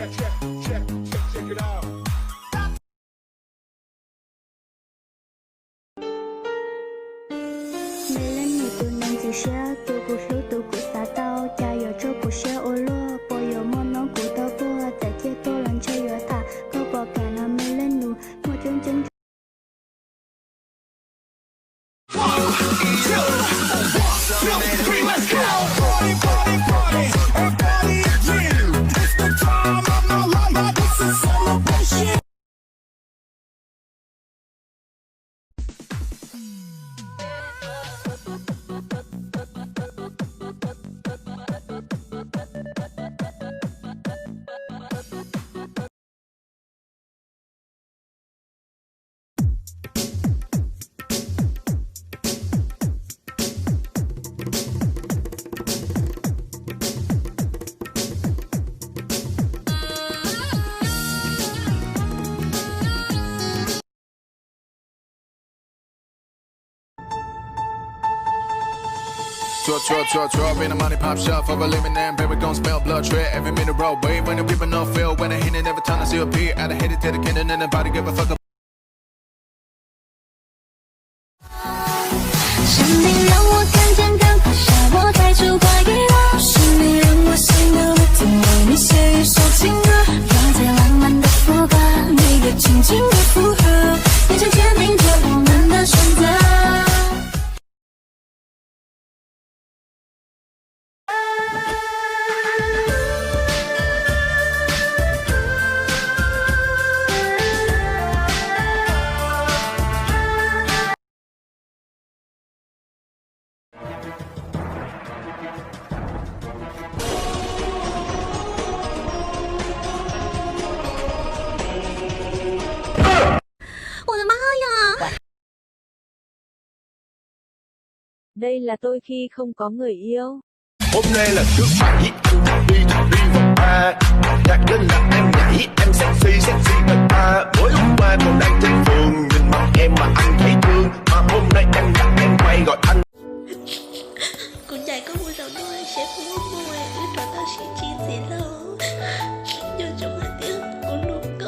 每人你都能记些，独孤手独孤撒刀，加油这不是欧罗，不有莫能顾到过，在街头乱吹乐他，可不干了没人怒，我真正。Drop in the money pop shop for a living and baby gon' smell blood tread every minute road wave when the people no feel when they hit it every time I see a beat I hit it to the kid and nobody give a fuck about 是你让我看见刚放下我太出怀疑了，是你让我心的不停为你写一首情歌，让最浪漫的副歌，你也轻轻的附和，眼前坚定着我们的选择。我的妈呀！ Đây là tôi khi không có người yêu. Hôm nay là thứ bảy, anh đi vào ba. Nhạc lên là em nhảy, em sexy thật ta. Tối hôm qua còn đang trên phường, nhìn mặt em mà anh thấy thương. Mà hôm nay em gặp em quay gọi anh. 古仔公會就都係寫好多嘅，遇到到時機子咯，有種係點我老公。